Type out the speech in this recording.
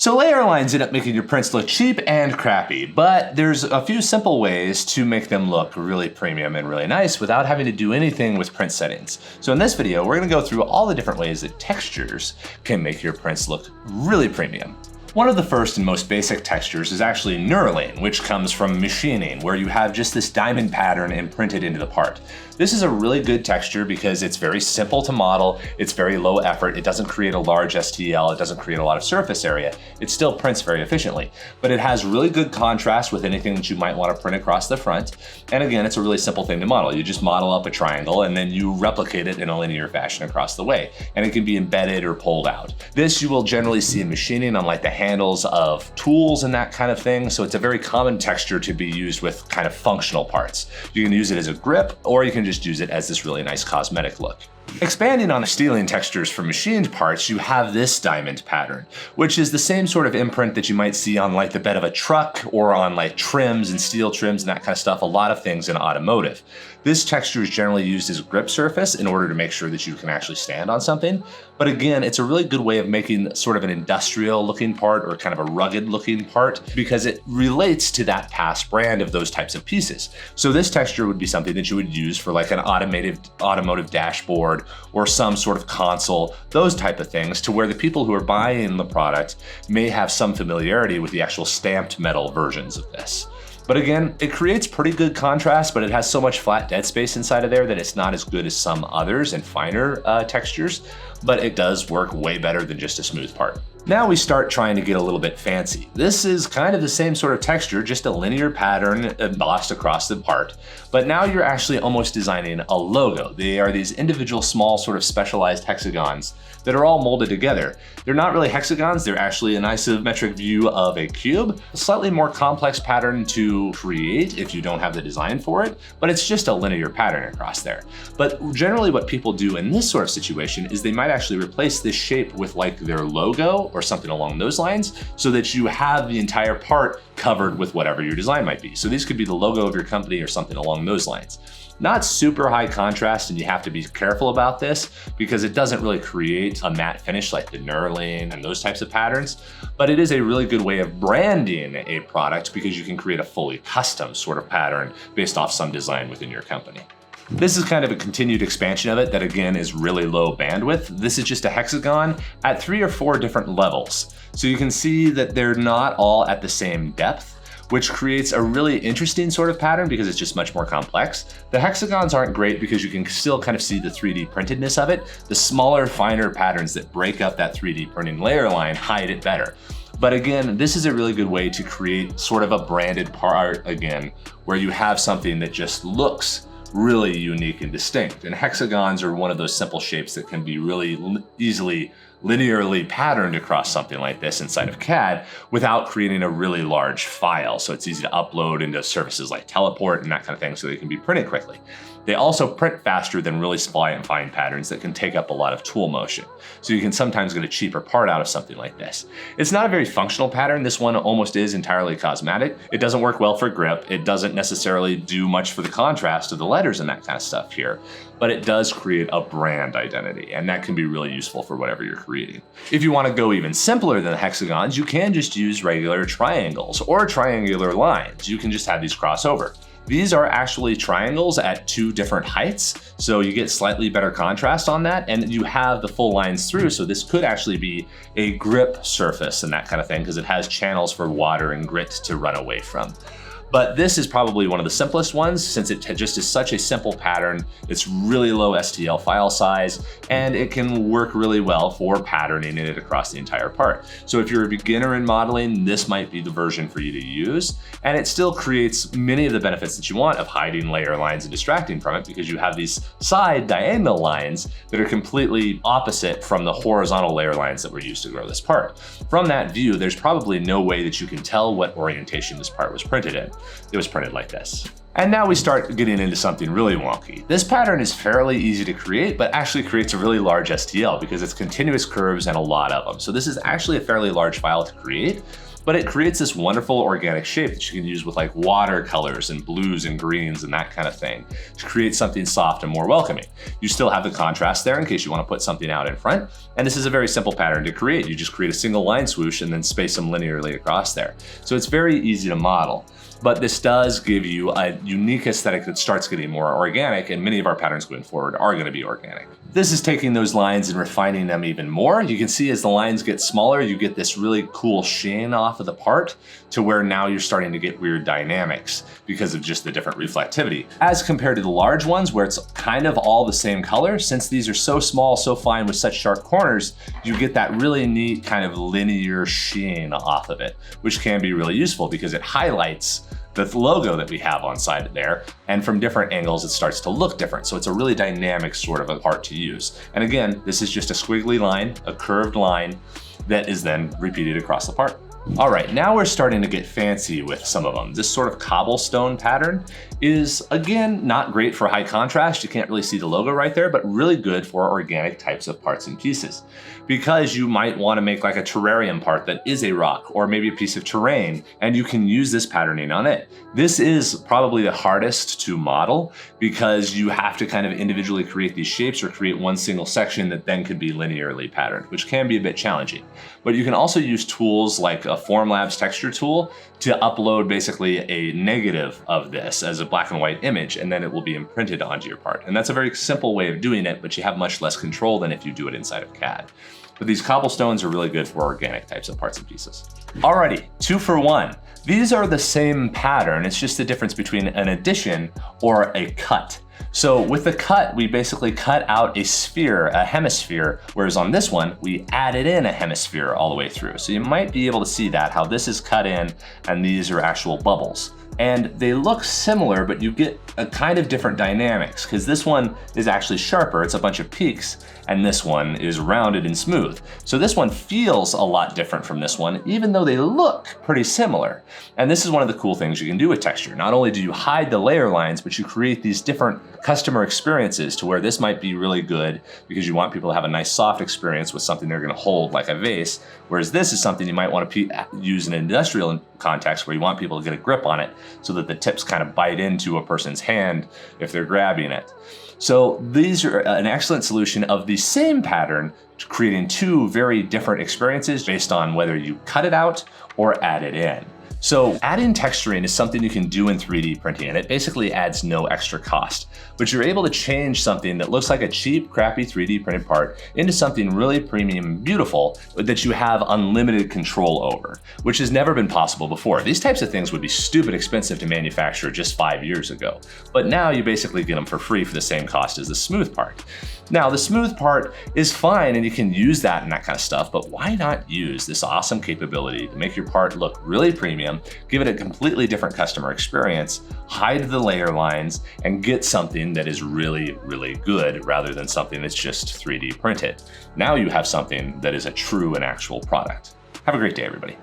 So layer lines end up making your prints look cheap and crappy, but there's a few simple ways to make them look really premium and really nice without having to do anything with print settings. So in this video, we're gonna go through all the different ways that textures can make your prints look really premium. One of the first and most basic textures is actually knurling, which comes from machining, where you have just this diamond pattern imprinted into the part. This is a really good texture because it's very simple to model, it's very low effort, it doesn't create a large STL, it doesn't create a lot of surface area, it still prints very efficiently. But it has really good contrast with anything that you might want to print across the front. And again, it's a really simple thing to model. You just model up a triangle and then you replicate it in a linear fashion across the way. And it can be embedded or pulled out. This you will generally see in machining on like the handles of tools and that kind of thing. So it's a very common texture to be used with kind of functional parts. You can use it as a grip, or you can just use it as this really nice cosmetic look. Expanding on the stealing textures for machined parts, you have this diamond pattern, which is the same sort of imprint that you might see on like the bed of a truck or on like trims and steel trims and that kind of stuff, a lot of things in automotive. This texture is generally used as a grip surface in order to make sure that you can actually stand on something. But again, it's a really good way of making sort of an industrial looking part or kind of a rugged looking part because it relates to that past brand of those types of pieces. So this texture would be something that you would use for like an automotive dashboard or some sort of console, those type of things, to where the people who are buying the product may have some familiarity with the actual stamped metal versions of this. But again, it creates pretty good contrast, but it has so much flat dead space inside of there that it's not as good as some others and finer textures, but it does work way better than just a smooth part. Now we start trying to get a little bit fancy. This is kind of the same sort of texture, just a linear pattern embossed across the part. But now you're actually almost designing a logo. They are these individual small sort of specialized hexagons that are all molded together. They're not really hexagons, they're actually an isometric view of a cube. A slightly more complex pattern to create if you don't have the design for it, but it's just a linear pattern across there. But generally what people do in this sort of situation is they might actually replace this shape with like their logo or something along those lines so that you have the entire part covered with whatever your design might be. So these could be the logo of your company or something along those lines. Not super high contrast, and you have to be careful about this because it doesn't really create a matte finish like the knurling and those types of patterns, but it is a really good way of branding a product because you can create a fully custom sort of pattern based off some design within your company. This is kind of a continued expansion of it that again is really low bandwidth. This is just a hexagon at 3 or 4 different levels. So you can see that they're not all at the same depth, which creates a really interesting sort of pattern because it's just much more complex. The hexagons aren't great because you can still kind of see the 3D printedness of it. The smaller, finer patterns that break up that 3D printing layer line hide it better. But again, this is a really good way to create sort of a branded part again, where you have something that just looks really unique and distinct. And hexagons are one of those simple shapes that can be really easily linearly patterned across something like this inside of CAD without creating a really large file. So it's easy to upload into services like Teleport and that kind of thing so they can be printed quickly. They also print faster than really fine patterns that can take up a lot of tool motion. So you can sometimes get a cheaper part out of something like this. It's not a very functional pattern. This one almost is entirely cosmetic. It doesn't work well for grip. It doesn't necessarily do much for the contrast of the letters and that kind of stuff here, but it does create a brand identity, and that can be really useful for whatever you're creating. If you want to go even simpler than the hexagons, you can just use regular triangles or triangular lines. You can just have these cross over. These are actually triangles at 2 different heights, so you get slightly better contrast on that, and you have the full lines through, so this could actually be a grip surface and that kind of thing because it has channels for water and grit to run away from. But this is probably one of the simplest ones since it just is such a simple pattern. It's really low STL file size, and it can work really well for patterning it across the entire part. So if you're a beginner in modeling, this might be the version for you to use. And it still creates many of the benefits that you want of hiding layer lines and distracting from it because you have these side diagonal lines that are completely opposite from the horizontal layer lines that were used to grow this part. From that view, there's probably no way that you can tell what orientation this part was printed in. It was printed like this. And now we start getting into something really wonky. This pattern is fairly easy to create, but actually creates a really large STL because it's continuous curves and a lot of them. So this is actually a fairly large file to create. but it creates this wonderful organic shape that you can use with like watercolors and blues and greens and that kind of thing to create something soft and more welcoming. You still have the contrast there in case you want to put something out in front. And this is a very simple pattern to create. You just create a single line swoosh and then space them linearly across there. So it's very easy to model. But this does give you a unique aesthetic that starts getting more organic, and many of our patterns going forward are going to be organic. This is taking those lines and refining them even more. You can see as the lines get smaller, you get this really cool sheen off of the part to where now you're starting to get weird dynamics because of just the different reflectivity. As compared to the large ones where it's kind of all the same color, since these are so small, so fine with such sharp corners, you get that really neat kind of linear sheen off of it, which can be really useful because it highlights the logo that we have on side there, and from different angles it starts to look different. So it's a really dynamic sort of a part to use. And again, this is just a squiggly line, a curved line that is then repeated across the part. All right, now we're starting to get fancy with some of them. This sort of cobblestone pattern is, again, not great for high contrast. You can't really see the logo right there, but really good for organic types of parts and pieces. Because you might want to make like a terrarium part that is a rock or maybe a piece of terrain, and you can use this patterning on it. This is probably the hardest to model because you have to kind of individually create these shapes or create one single section that then could be linearly patterned, which can be a bit challenging. But you can also use tools like a Formlabs texture tool to upload basically a negative of this as a black and white image, and then it will be imprinted onto your part. And that's a very simple way of doing it, but you have much less control than if you do it inside of CAD. But these cobblestones are really good for organic types of parts and pieces. Alrighty, 2 for 1. These are the same pattern, it's just the difference between an addition or a cut. So with the cut, we basically cut out a sphere, a hemisphere, whereas on this one, we added in a hemisphere all the way through. So you might be able to see that, how this is cut in and these are actual bubbles. And they look similar, but you get a kind of different dynamics because this one is actually sharper, it's a bunch of peaks, and this one is rounded and smooth. So this one feels a lot different from this one, even though they look pretty similar. And this is one of the cool things you can do with texture. Not only do you hide the layer lines, but you create these different customer experiences to where this might be really good because you want people to have a nice soft experience with something they're gonna hold like a vase, whereas this is something you might want to use in an industrial context where you want people to get a grip on it so that the tips kind of bite into a person's hand if they're grabbing it. So these are an excellent solution of the same pattern, creating two very different experiences based on whether you cut it out or add it in. So adding texturing is something you can do in 3D printing, and it basically adds no extra cost. But you're able to change something that looks like a cheap, crappy 3D printed part into something really premium and beautiful that you have unlimited control over, which has never been possible before. These types of things would be stupid expensive to manufacture just 5 years ago. But now you basically get them for free for the same cost as the smooth part. Now, the smooth part is fine and you can use that and that kind of stuff, but why not use this awesome capability to make your part look really premium, give it a completely different customer experience, hide the layer lines, and get something that is really, really good rather than something that's just 3D printed. Now you have something that is a true and actual product. Have a great day, everybody.